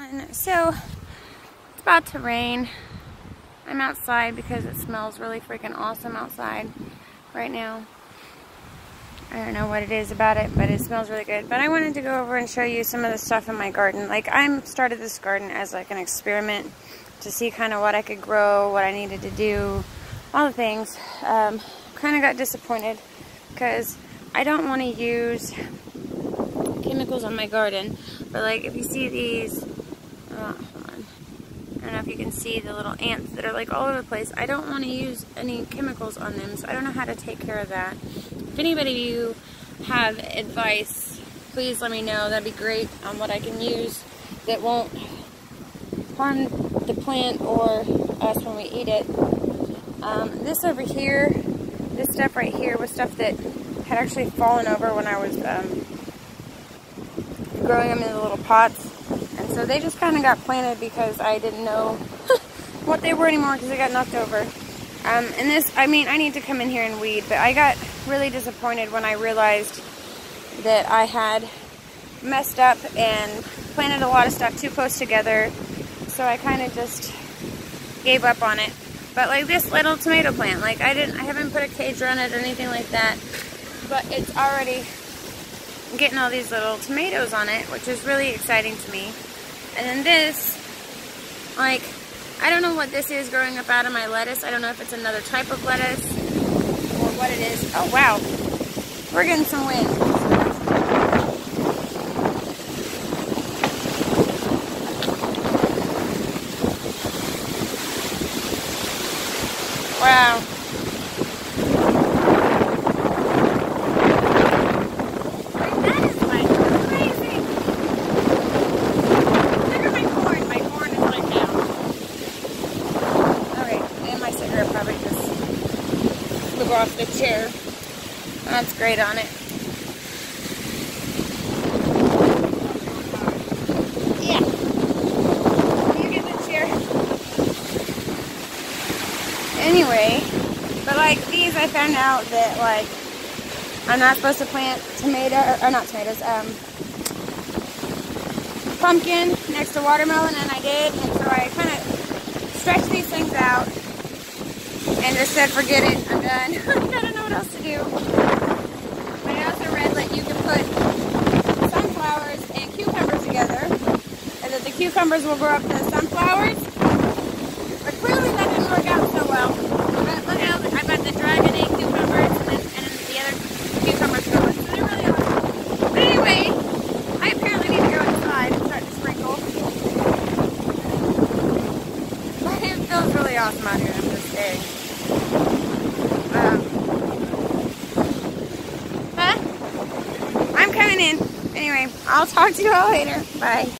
everyone. So it's about to rain. I'm outside because it smells really freaking awesome outside right now. I don't know what it is about it, but it smells really good. But I wanted to go over and show you some of the stuff in my garden. Like, I started this garden as like an experiment to see kind of what I could grow, what I needed to do, all the things. Kind of got disappointed because I don't want to use chemicals on my garden. But like, if you see these, hold on. I don't know if you can see the little ants that are like all over the place. I don't want to use any chemicals on them, so I don't know how to take care of that. If anybody of you have advice, please let me know. That'd be great on what I can use that won't harm the plant or us when we eat it. This over here, this stuff right here was stuff that had actually fallen over when I was growing them in the little pots. And so they just kind of got planted because I didn't know what they were anymore because they got knocked over. And this, I mean, I need to come in here and weed, but I got really disappointed when I realized that I had messed up and planted a lot of stuff too close together. So I kind of just gave up on it. But like this little tomato plant, like I haven't put a cage around it or anything like that, but it's already getting all these little tomatoes on it, which is really exciting to me. And then this, like, I don't know what this is growing up out of my lettuce. I don't know if it's another type of lettuce or what it is. Oh wow, we're getting some wind. Wow. Off the chair. That's great on it. Yeah. You get the chair. Anyway, but like these, I found out that like I'm not supposed to plant pumpkin next to watermelon, and I did, and so I kind of stretched these things out and just said, forget it, I'm done. I don't know what else to do. But I also read that you can put sunflowers and cucumbers together, and that the cucumbers will grow up to sunflowers. But clearly that didn't work out so well. But look how I bet the dragon ate cucumbers, and then the other cucumbers grow. So they're really awesome. But anyway, I apparently need to go inside and start to sprinkle. But it feels really awesome out here. I'm just saying. I'm coming in. Anyway, I'll talk to you all later. Bye.